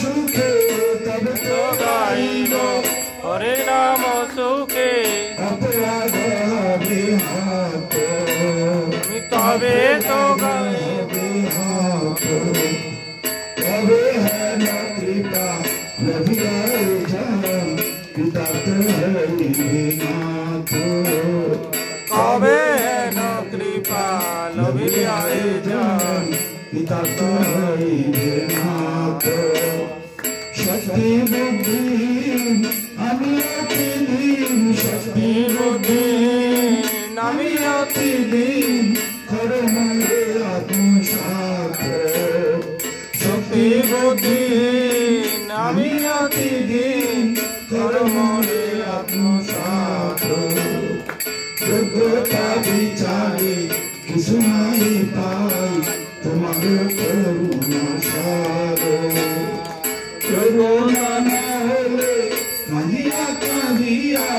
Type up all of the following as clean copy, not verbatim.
सुखे तब तो गाइब हरे नाम सुखे अपराध बिहात तबे तो गाइब तबे है न कृपा लभियाए जन पिता नाथ कबे न कृपा लभियाए जन पिता नाथ शक्ति बुद्धि আমি অতি দিন শক্তি বুদ্ধি আমি অতি দিন করমে আত্মসাত শক্তি বুদ্ধি আমি অতি দিন করমে আত্মসাত যোগ্যতা বিচারে কিছু নাই পাই তোমার করুণা সার করুণা না হলে কাঁদিয়া কাঁদিয়া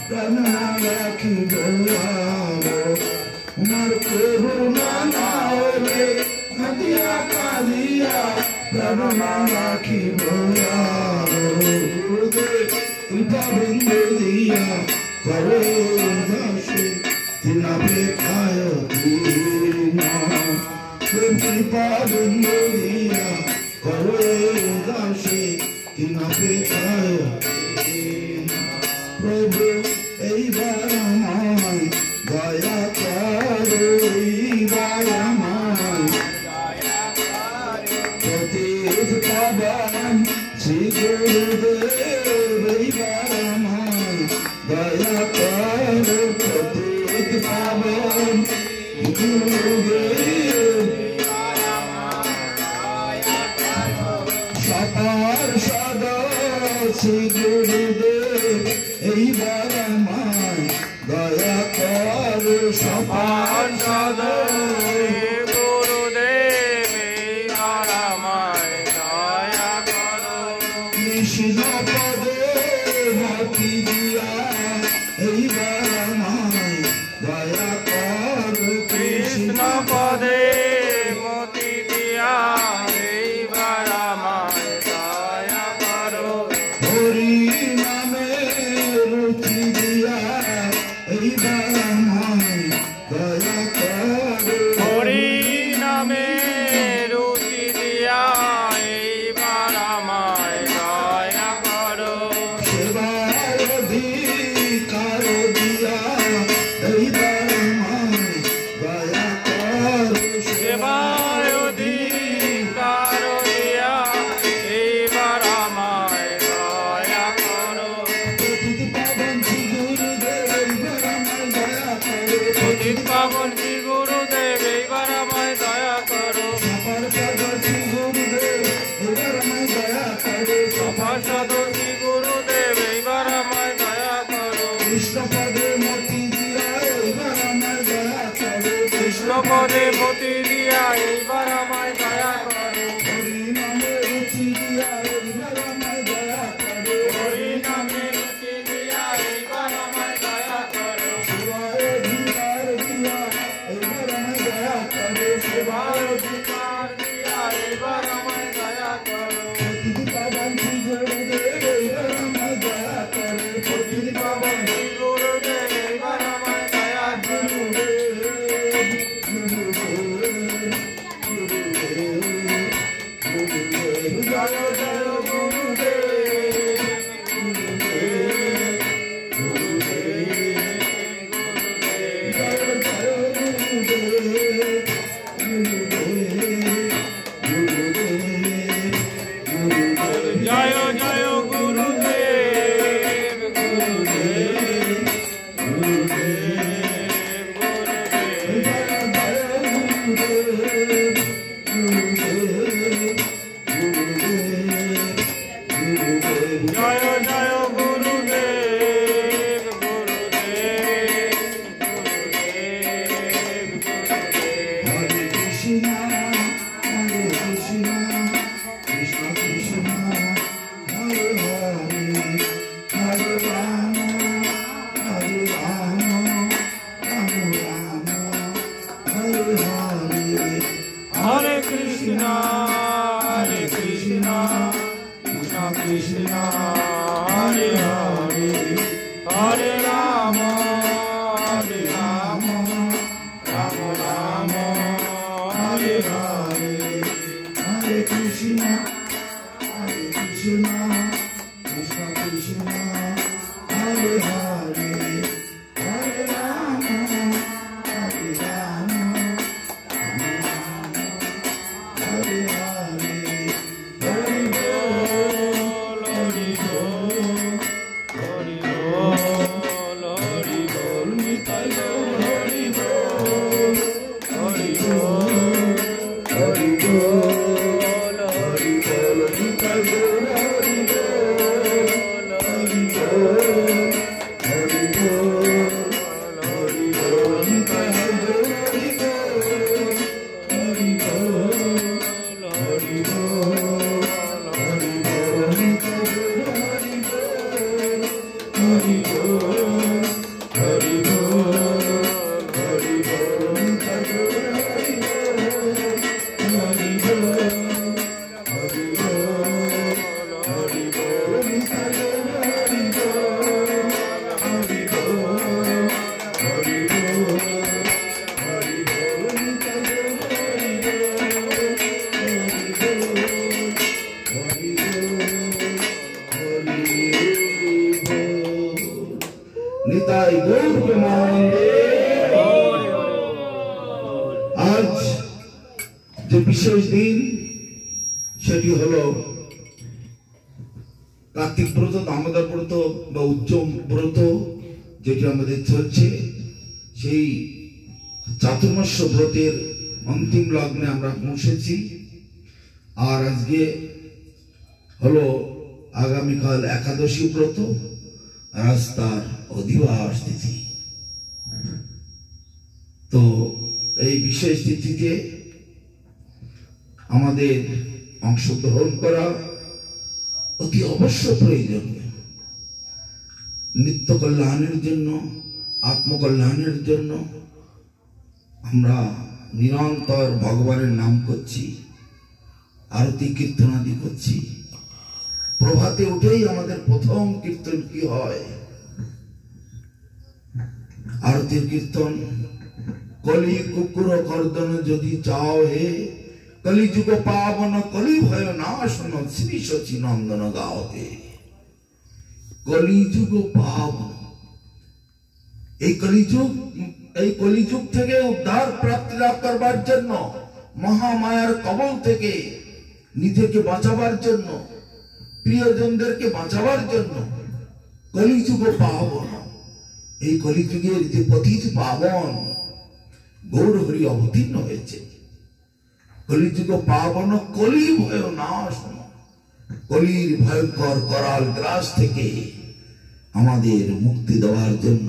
প্রাণ রাখিব তোমার করুণা না হলে কাঁদিয়া কাঁদিয়া প্রাণ রাখিব কৃপা বন্ধু দিয়া করে দাসে তিনাবে খায় কৃপা বন্ধু দিয়া করে দাসে তিনাবে খায় প্রভু এইবার আমায় দয়া করো এইবার আমায় পতিত পাবন শ্রী গুরুদেব এইবার আমায় দয়া করো পতিত পাবন গুরুদেব সতার সদা শ্রী গুরুদেব এইবার আমায় দয়া করো সপার সদা গুরুদেব এইবার আমায় দয়া করো কৃষ্ণ পদে ভক্তি দিয়া এইবার আমায় দয়া করো কৃষ্ণ পদে মতি দিয়া এইবার আমায় দয়া করো হরি নামে রুচি দিয়া এইবার আমায় দয়া করো হরি নামে রুচি দিয়া এইবার আমায় দয়া করো সেবার অধিকার দিয়া এইবার আমায় দয়া করো সেবার অধিকার দিয়া এইবার আমায় দয়া করো পতিত পাবন শ্রী গুরুদেব এইবার আমায় দয়া করো পতিত পাবন শ্রী গুরুদেব এইবার আমায় দয়া করো সপার্ষদ শ্রী গুরুদেব এইবার আমায় দয়া করো সপার্ষদ শ্রী গুরুদেব এইবার আমায় দয়া করো কৃষ্ণ পদে মতি দিয়া এইবার আমায় দয়া করো কৃষ্ণ পদে মতি দিয়া এইবার আমায় দয়া করো হরি নামে রুচি দিয়া এইবার আমায় দয়া করো হরি নামে রুচি দিয়া এইবার আমায় দয়া করো সেবায় অধিকার দিয়া এইবার আমায় দয়া করো সেবার অধিকার দিয়া এইবার আমায় দয়া করো পতিত পাবন শ্রী গুরুদেব এইবার আমায় দয়া করো পতিত পাবন শ্রী গুরুদেব এইবার আমায় দয়া করো জয় জয় গুরুদেব জয় জয় গুরুদেব গুরুদেব গুরুদেব গুরুদেব জয় জয় গুরুদেব গুরুদেব গুরুদেব গুরুদেব হরে কৃষ্ণ হরে কৃষ্ণ কৃষ্ণ কৃষ্ণ হরে হরে হরে রাম হরে রাম রাম রাম হরে হরে হরে কৃষ্ণ কৃষ্ণ কৃষ্ণ হরে হরে হরে রাম রাম রাম হরে হরে হরে কৃষ্ণ কৃষ্ণ কৃষ্ণ হরে হরে হরে রাম হরে হরে হরি বল হরি বল হরি বল নিতাই গৌর হরি বল হরি বল হরি বল হরি বল নিতাই গৌর হরি বল হরি বল হরি বল হরি বল নিতাই গৌর হরি বল হরি বল হরি বল হরি বল নিতাই গৌর হরি বল হরি বল হরি বল হরি বল নিতাই গৌর হরি বল হরি বল হরি বল হরি বল নিতাই গৌর হরি বল হরি বল হরি বল হরি বল নিতাই গৌর হরি বল নিতাই গৌর প্রেমানন্দে। আজ যে বিশেষ দিন সেটি হলো কার্তিক ব্রত, দামোদর ব্রত বা উচ্চম ব্রত যেটি আমাদের চলছে, সেই চাতুর্মাস্য ব্রতের অন্তিম লগ্নে আমরা পৌঁছেছি। আর আজকে হলো আগামীকাল একাদশী ব্রত, আজ তার অধিবাস তিথি। তো এই বিশেষ তিথিতে আমাদের অংশগ্রহণ করা অতি অবশ্য প্রয়োজনীয়। নিত্য কল্যাণের জন্য, আত্মকল্যাণের জন্য আমরা নিরন্তর ভগবানের নাম করছি, আরতি কীর্তনাদি করছি। প্রভাতে উঠেই আমাদের প্রথম কীর্তন কি হয়? আরতির কীর্তন। কলি কুকুর কর্দন যদি চাও হে, কলি যুগ পাবন কলি ভয় নাশন শ্রী শচী নন্দন গাও হে। কলি যুগ পাবন, এই কলিযুগ থেকে উদ্ধার প্রাপ্তি লাভ করবার জন্য, মহামায়ার কবল থেকে নিজেকে বাঁচাবার জন্য, প্রিয়জনদেরকে বাঁচাবার জন্য কলিযুগ পাবন, এই কলিযুগের যে পতিত পাবন গৌর হরি অবতীর্ণ হয়েছে। কলিযুগ পাবন কলি ভয় নাশন, কলির ভয়ঙ্কর করাল গ্রাস থেকে আমাদের মুক্তি দেওয়ার জন্য।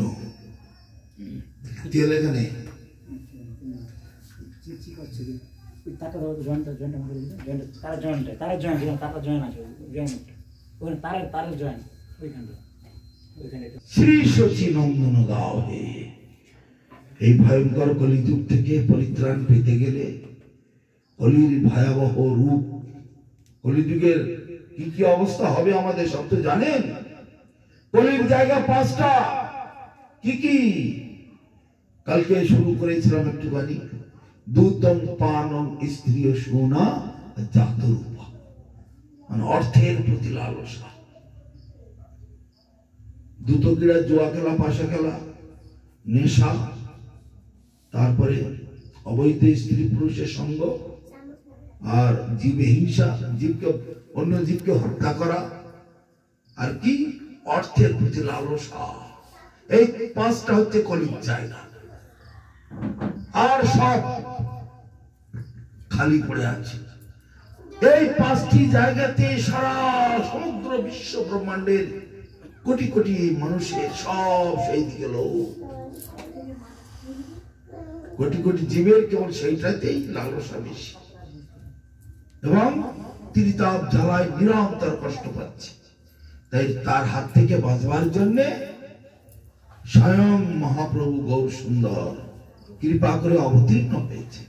এখানে শ্রী শচী নন্দন গাও হে। এই ভয়ঙ্কর কলিযুগ থেকে পরিত্রাণ পেতে গেলে, কলির ভয়াবহ রূপ, কলিযুগের কি কি অবস্থা হবে আমাদের সব তো জানেন। কলির জায়গা 5টা, কি কি? কালকে শুরু করেছিলাম একটুখানি। দুতম পানম স্ত্রী সোনা জাতরূপা, মানে অর্থের প্রতি লালসা। দুটো ক্রীড়া, জুয়া খেলা, পাশা খেলা, নেশা, তারপরে অবৈধ স্ত্রী পুরুষের সঙ্গ, আর জীবে হিংসা, জীবকে অন্য জীবকে হত্যা করা, আর কি অর্থের প্রতি লালসা। এই 5টা হচ্ছে কলির জায়গা। আর সব খালি পড়ে আছে। এই 5টি জায়গাতে সারা সমগ্র বিশ্ব ব্রহ্মাণ্ডের কোটি কোটি মানুষের সব সেই দিকে লোক, কোটি কোটি জীবের কেবল সেইটাতেই লালসা বেশি, এবং ত্রিতাপ জ্বালায় নিরন্তর কষ্ট পাচ্ছে। তাই তার হাত থেকে বাঁচবার জন্য স্বয়ং মহাপ্রভু গৌর সুন্দর কৃপা করে অবতীর্ণ হয়েছে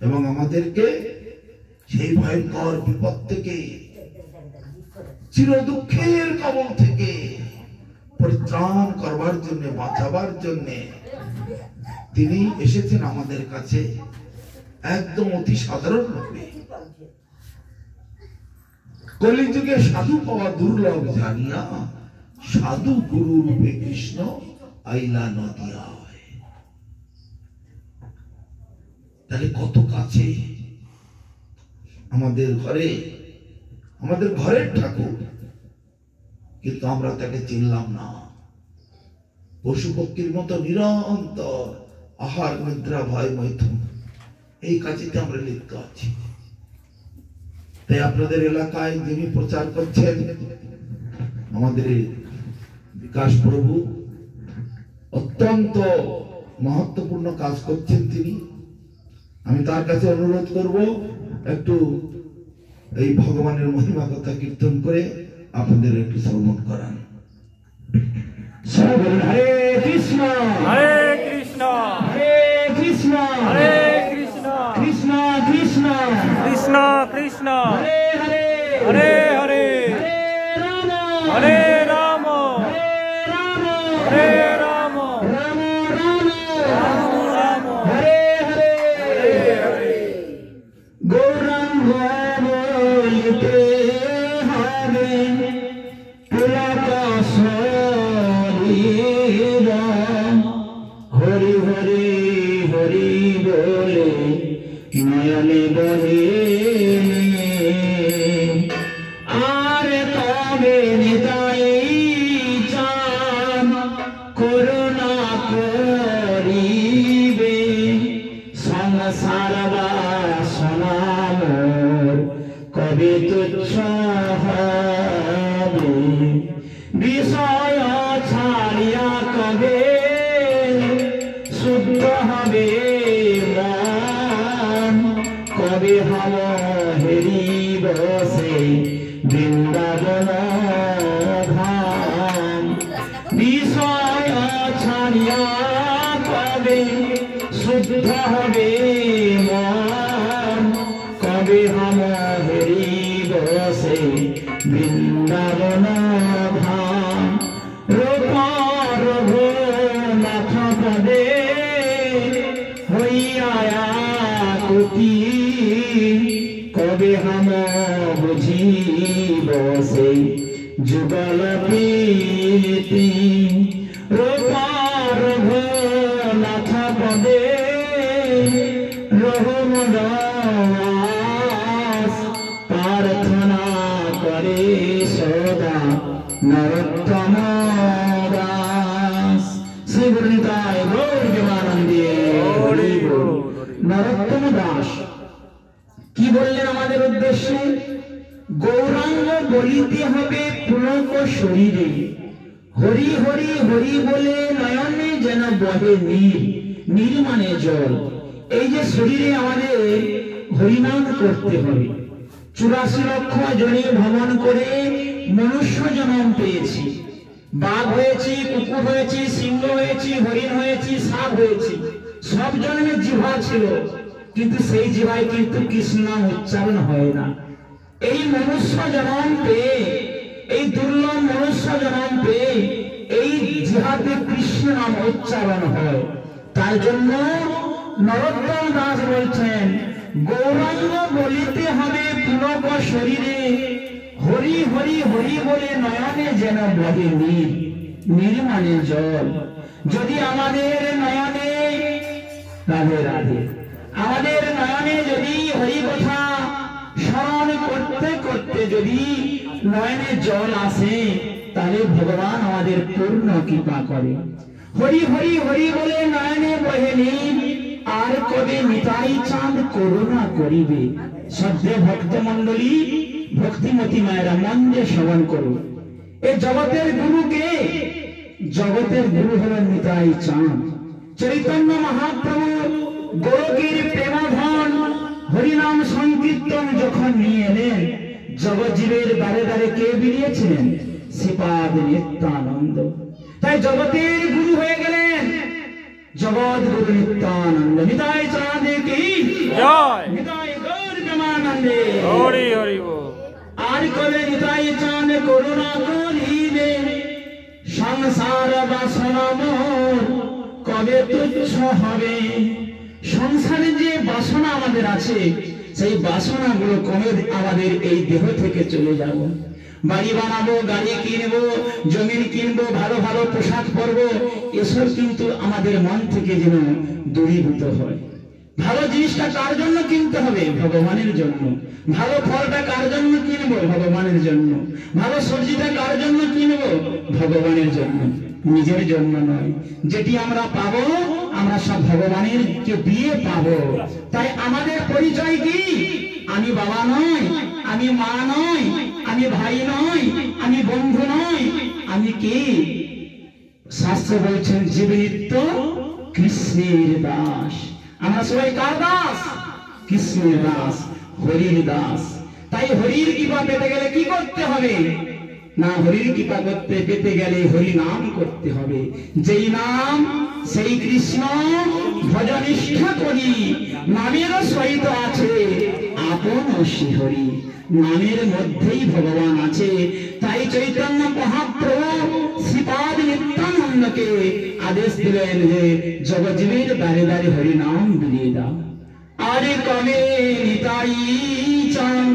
এবং আমাদেরকে সেই ভয়ঙ্কর বিপদ থেকে চির দুঃখের কবল থেকে পরিত্রাণ করবার জন্য, বাঁচাবার জন্য তিনি এসেছেন আমাদের কাছে একদম অতি সাধারণ রূপে। কলিযুগে সাধু পাওয়া দুর্লভ জানিয়া সাধু গুরু রূপে কৃষ্ণ আইলা নদিয়া। তাহলে কত কাছে আমাদের ঘরে, আমাদের ঘরের ঠাকুর, কিন্তু আমরা তাকে চিনলাম না। পশু পক্ষীর মতো নিরন্তর আহার নিদ্রা ভয় মৈথুন এই কাজেতে আমরা লিপ্ত আছি। তাই আপনাদের এলাকায় যিনি প্রচার করছেন আমাদের বিকাশ প্রভু, অত্যন্ত মহত্বপূর্ণ কাজ করছেন তিনি। আমি তার কাছে অনুরোধ করব একটু এই ভগবানের মহিমা কথা কীর্তন করে আপনাদের একটু শ্রবণ করান। হরে কৃষ্ণ হরে কৃষ্ণ হরে কৃষ্ণ হরে কৃষ্ণ কৃষ্ণ কৃষ্ণ কৃষ্ণ কৃষ্ণ হরে হরে হরে হরে হরে হরে রাম রাম হরে হরে রাম রাম রাম রাম রাম রাম হরে হরে হরে গৌরাঙ্গ বলিতে হবে পুলক শরীর, হরি হরি হরি বলে নয়নে বহে, আর তবে নিতাই চান করুণা করিবে, সংসার বাসনা মোর কবে তুচ্ছ হবে, বিষয় ছাড়িয়া কবে শুদ্ধ হবে মন, কবে হম হেরিব সে বৃন্দাবন ধাম, বিষয় ছাড়িয়া কবে শুদ্ধ হবে মন, কবে হম হেরিব সে বৃন্দাবন ধাম, রূপর নাথ পদে হইয়া কুতি, কবে হম বুঝিব সেই যুগল প্রীতি, রূপর নাথ পদে রহমন প্রার্থনা করে সদা নরোত্তম দাস। শ্রী গুরুনিতাই গৌর প্রেমানন্দে হরি বল। নরোত্তম দাস কি বললেন আমাদের উদ্দেশ্যে? গৌরাঙ্গ বলিতে হবে পুলক শরীরে, হরি হরি হরি বলে নয়নে যেন বহে নীর, নীর মানে জল। এই যে শরীরে আমাদের হরিনাম করতে হবে। 84 লক্ষ জনে ভ্রমণ করে মনুষ্য জন্ম পেয়েছি, বাঘ হয়েছি, কুকুর হয়েছি, সিংহ হয়েছি, হরিণ হয়েছি, সাপ হয়েছি। সব জন্মে জিহ্বা ছিল, কিন্তু সেই জিহ্বায় কিন্তু কৃষ্ণ নাম উচ্চারণ হয় না। এই মনুষ্য জন্ম পেয়ে, এই দুর্লভ মনুষ্য জন্ম পেয়ে এই জিহ্বাতে কৃষ্ণ নাম উচ্চারণ হয়। তার জন্য নরোত্তম দাস বলছেন গৌরাঙ্গ বলিতে হবে পুলক শরীরে, হরি হরি হরি বলে নয়নে যেন বহে নীর, নীর মানে জল। যদি আমাদের নয়নে, রাধে রাধে, আমাদের নয়নে যদি হরি কথা স্মরণ করতে করতে যদি নয়নে জল আসে, তাহলে ভগবান আমাদের পূর্ণ কৃপা করে। হরি হরি হরি বলে নয়নে বহে নীর, আর কবে নিতাই চাঁদ করুণা করিবে। শ্রদ্ধেয় ভক্ত মন্ডলী, ভক্তিমতী মায়েরা মন দিয়ে শ্রবণ করো। এই জগতের গুরুকে, জগতের গুরু হলেন নিতাই চাঁদ। চৈতন্য মহাপ্রভু গোলকের প্রেমধন হরিনাম সংকীর্তন যখন নিয়ে এলেন, জগৎজীবের দ্বারে দ্বারে কে বেরিয়েছিলেন? শ্রীপাদ নিত্যানন্দ। তাই জগতের গুরু হয়ে গেলেন জগৎ গুরু নিত্যানন্দ। নিতাই চাঁদে কি জয়, নিতাই গৌর প্রেমানন্দে হরি হরি বল। আর কবে নিতাই চান করুণা করিবে সংসার বাসনা মোর কবে তুচ্ছ হবে। সংসারে যে বাসনা আমাদের আছে সেই বাসনাগুলো কবে আমাদের এই দেহ থেকে চলে যাব। বাড়ি বানাবো, গাড়ি কিনবো, জমি কিনবো, ভালো ভালো পোশাক পরবো, এসব কিন্তু আমাদের মন থেকে যেন দূরীভূত হয়। ভালো জিনিসটা কার জন্য কিনতে হবে? ভগবানের জন্য। ভালো ফলটা কার জন্য কিনবো? ভগবানের জন্য। ভালো সবজিটা কার জন্য কিনবো? ভগবানের জন্য, নিজের জন্য নয়। যেটি আমরা পাবো আমরা সব ভগবানের কে দিয়ে পাবো। তাই আমাদের পরিচয় কি? আমি বাবা নয়, আমি মা নয়, আমি ভাই নয়, আমি বন্ধু নয়, আমি কি? শাস্ত্র বলছেন জীবনিত্য কৃষ্ণের দাস। আমরা সবাই কার দাস? কৃষ্ণের দাস, হরির দাস। তাই হরির কৃপা পেতে গেলে কি করতে হবে? না, হরির কৃপা করতে পেতে গেলে হরি নাম করতে হবে। যেই নাম সেই কৃষ্ণ ভজনিষ্ঠা করি, নামের সহিত আছে আপন শ্রীহরি। নামের মধ্যেই ভগবান আছে। তাই চৈতন্য মহাপ্রভু শ্রীপাদ নিত্যানন্দকে আদেশ দিলেন যে জগজীবের দ্বারে দ্বারে হরি নাম বিলিয়ে দাও। আরে কবে নিতাই চান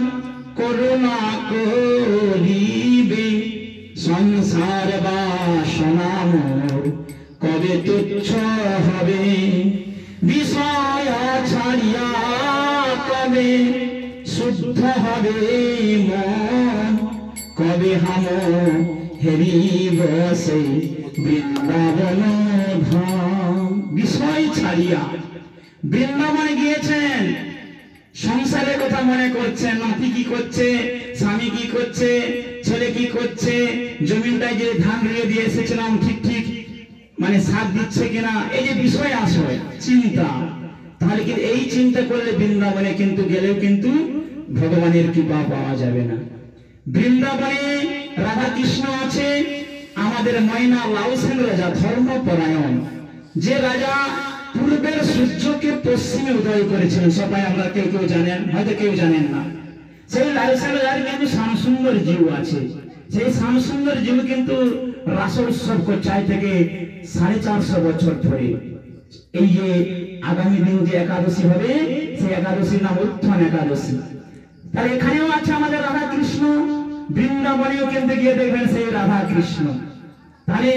করুণা করিবে সংসার বাসনা মোর কবে তুচ্ছ হবে। বিষয় ছাড়িয়া কবে শুদ্ধ হবে মন কবে হাম হেরিব সেই বৃন্দাবন ধাম। বিষয় ছাড়িয়া বৃন্দাবনে গিয়েছেন, সংসারের কথা মনে করছেন, নাতি কি করছে, স্বামী কি করছে, ছেলে কি করছে, জমিনটায় যে ধান রুয়ে দিয়ে এসেছিলাম ঠিক ঠিক মানে সাথ দিচ্ছে কিনা, এই যে বিষয় আসে চিন্তা। তাহলে কিন্তু এই চিন্তা করলে বৃন্দাবনে কিন্তু গেলেও কিন্তু ভগবানের কৃপা পাওয়া যাবে না। বৃন্দাবনে রাধা কৃষ্ণ আছে। আমাদের ময়না লাল সেন রাজা ধর্মপরায়ণ, যে রাজা পূর্বের সূর্যকে পশ্চিমে উদয় করেছিলেন, সবাই আমরা কেউ কেউ জানেন, হয়তো কেউ জানেন না। সেই লাল সেন রাজার কিন্তু শ্যামসুন্দর জিউ আছে। সেই শ্যামসুন্দর জিউ কিন্তু রাস উৎসব করছে আজ থেকে 450 বছর ধরে। এই যে আগামী দিন যে একাদশী হবে সেই একাদশীর নাম উত্থান একাদশী। তাহলে এখানেও আছে আমাদের রাধা কৃষ্ণ, বৃন্দাবনেও কিন্তু গিয়ে দেখবেন সেই রাধা কৃষ্ণ। তাহলে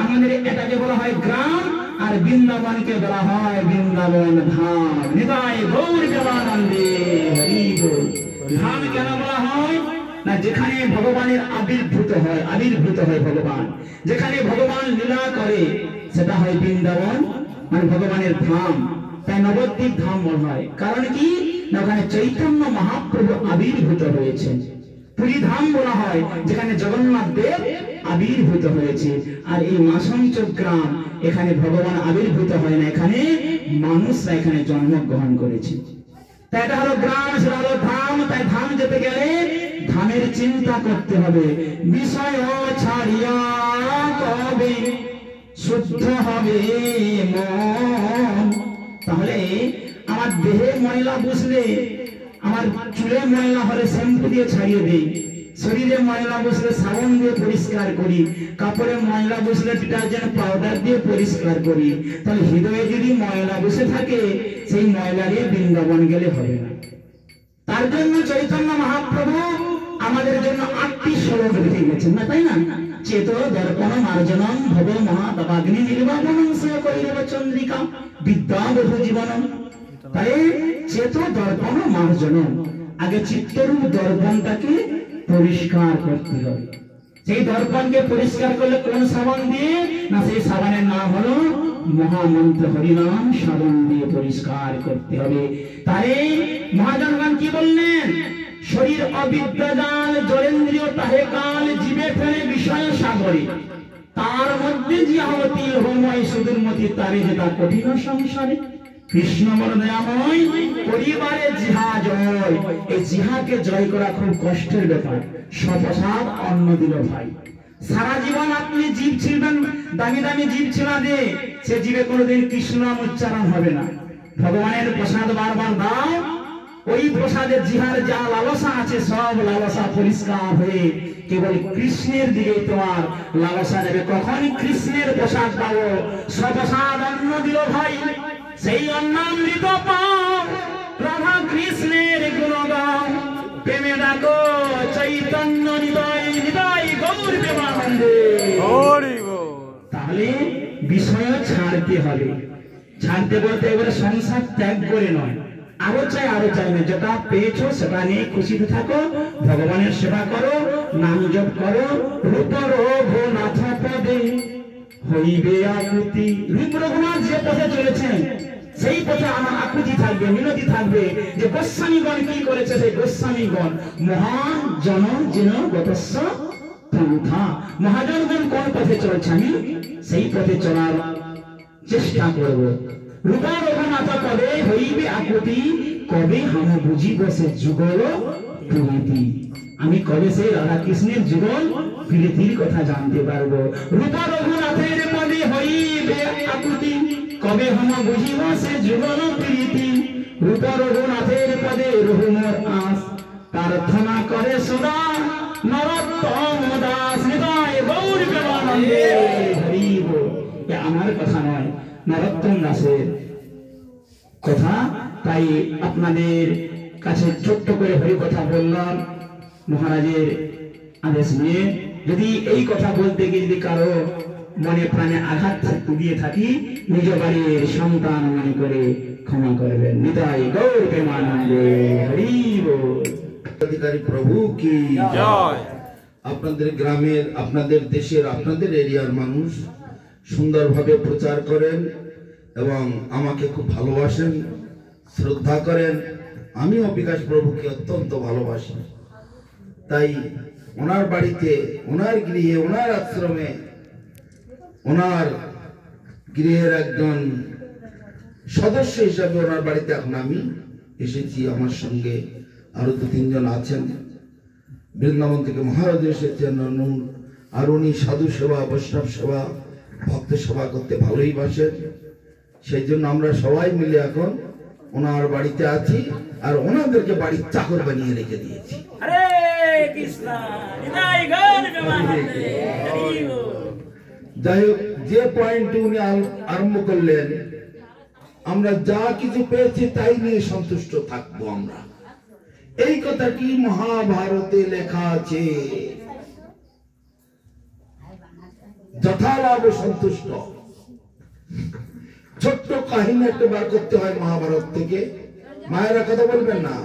আমাদের এটাকে বলা হয় গ্রাম, আর বৃন্দাবনকে বলা হয় বৃন্দাবন ধাম। নিতাই গৌর প্রেমানন্দে হরি বল। ধাম কেন বলা হয়? না, যেখানে ভগবানের আবির্ভূত হয় ভগবান, যেখানে ভগবান লীলা করে সেটা হয় বৃন্দাবন, মানে ভগবানের ধাম। তাই নবদ্বীপ ধাম বলা হয়। কারণ কি? না, ওখানে চৈতন্য মহাপ্রভু আবির্ভূত হয়েছেন। পুরী ধাম বলা হয় যেখানে জগন্নাথ দেব আবির্ভূত হয়েছে। আর এই মাসঞ্চক গ্রাম, এখানে ভগবান আবির্ভূত হয় না, এখানে মানুষরা এখানে জন্মগ্রহণ করেছে। তাই এটা হলো গ্রাম, সেটা হলো ধাম। তাই ধাম যেতে গেলে ধামের চিন্তা করতে হবে। বিষয় ছাড়িয়া কবে শুদ্ধ হবে মন। তাহলে আমার দেহে ময়লা বসলে, আমার চুলে ময়লা হলে শ্যাম্পু দিয়ে ছাড়িয়ে দেই, শরীরে ময়লা বসলে সাবান দিয়ে পরিষ্কার করি, কাপড়ে ময়লা বসলে ডিটারজেন্ট পাউডার দিয়ে পরিষ্কার করি। তাহলে হৃদয়ে যদি ময়লা বসে থাকে সেই ময়লা দিয়ে বৃন্দাবন গেলে হবে না। তার জন্য চৈতন্য মহাপ্রভু আমাদের জন্য 8টি শ্লোক লিখে গেছেন, না তাই না? চেত দর্পণ মার্জনম ভব মহাদবাগ্নি নির্বাপনম সে করিব চন্দ্রিকা বিদ্যাবধূ জীবনম। তাই চেত দর্পণ মার্জনম, আগে চিত্তরূপ দর্পণটাকে পরিষ্কার করতে হবে। সেই দর্পণকে পরিষ্কার করলে কোন সাবান দিয়ে? না, সেই সাবানের নাম হলো মহামন্ত্র হরিনাম সাবান দিয়ে পরিষ্কার করতে হবে। তাই মহাজনগণ কি বললেন? শরীর অবিদ্যাজাল জলেন্দ্রিয় তাহে কাল জীবে ফেলে বিষয় সাগরে, তার মধ্যে জিয়াহতি হোময় সুদূরমতি তারে যেটা কঠিন সংসারে। কৃষ্ণ বড় দয়াময়, পরিবারে জিহা জয়। এই জিহাকে জয় করা খুব কষ্টের ব্যাপার। সপ্রসাদ অন্ন দিল ভাই। সারা জীবন আপনি জীব ছিলেন, দামি দামি জীব ছিলা দে, সে জীবে কোনোদিন কৃষ্ণ নাম উচ্চারণ হবে না। ভগবানের প্রসাদ বারবার দাও, ওই প্রসাদে জিহার যা লালসা আছে সব লালসা পরিষ্কার হয়ে কেবল কৃষ্ণের দিকে তোমার লালসা যাবে। কখন কৃষ্ণের প্রসাদ পাবো? সপ্রসাদ অন্ন দিল ভাই, সেই অন্নামৃত পাও। রাধা কৃষ্ণের গুণ গাও, প্রেমে ডাকো চৈতন্য হৃদয় হৃদয় গৌর প্রেমানন্দে। তাহলে বিষয় ছাড়তে হবে। ছাড়তে বলতে এবারে সংসার ত্যাগ করে নয়, আরো চাই না, যেটা পেয়েছো সেটা নিয়ে খুশিতে থাকো, ভগবানের সেবা করো, নাম জপ করো। রূপ রঘুনাথ পদে হইবে আকুতি। রূপ রঘুনাথ যে পথে চলেছেন সেই পথে আমার আকুতি থাকবে, মিনতি থাকবে যে গোস্বামীগণ কি করেছে। সেই গোস্বামীগণ মহাজন যেন গতস্য পন্থা, মহাজনগণ কোন পথে চলছে আমি সেই পথে চলার চেষ্টা করব। রূপ রঘুনাথ পদে হইবে আকুতি, কবে হাম বুঝিব সে যুগল প্রীতি। আমি কবে সেই রাধা কৃষ্ণের যুগল প্রীতির কথা জানতে পারবো। রূপ রঘুনাথের পদে হইবে আকুতি, কবে হাম বুঝিব সে যুগল প্রীতি। রূপ রঘুনাথের পদে রঘুমোর আস, প্রার্থনা করে সদা নরোত্তম দাস। হৃদয় গৌর প্রেমানন্দে হরি বল। আমার কথা নয়, নরোত্তম দাসের কথা। তাই আপনাদের কাছে ছোট্ট করে হরি কথা বললাম মহারাজের আদেশ নিয়ে। যদি এই কথা বলতে গিয়ে যদি কারো মনে প্রাণে আঘাত দিয়ে থাকি, নিজ বাড়ির সন্তান মনে করে ক্ষমা করবেন। নিতাই গৌর প্রেমানন্দে হরি বল। অধিকারী প্রভু কি জয়। আপনাদের গ্রামের, আপনাদের দেশের, আপনাদের এরিয়ার মানুষ সুন্দরভাবে প্রচার করেন এবং আমাকে খুব ভালোবাসেন, শ্রদ্ধা করেন। আমিও বিকাশ প্রভুকে অত্যন্ত ভালোবাসি। তাই ওনার বাড়িতে, ওনার গৃহে, ওনার আশ্রমে, ওনার গৃহের একজন সদস্য হিসাবে ওনার বাড়িতে এখন আমি এসেছি। আমার সঙ্গে আরো 2-3 জন আছেন। বৃন্দাবন থেকে মহারাজ এসেছেন, আর উনি সাধু সেবা, বৈষ্ণব সেবা, ভক্ত সেবা করতে ভালোই বাসেন। সেই জন্য আমরা সবাই মিলে এখন ওনার বাড়িতে আছি, আর ওনাদেরকে বাড়ির চাকর বানিয়ে রেখে দিয়েছি। যাই হোক, যে পয়েন্ট উনি আরম্ভ করলেন, আমরা যা কিছু পেয়েছি তাই নিয়ে সন্তুষ্ট থাকবো আমরা। এই কথাটি মহাভারতে লেখা আছে, যথালাভ সন্তুষ্ট। ছোট্ট কাহিনী একটা বার করতে হয় মহাভারত থেকে। মায়েরা কথা বলবেন না,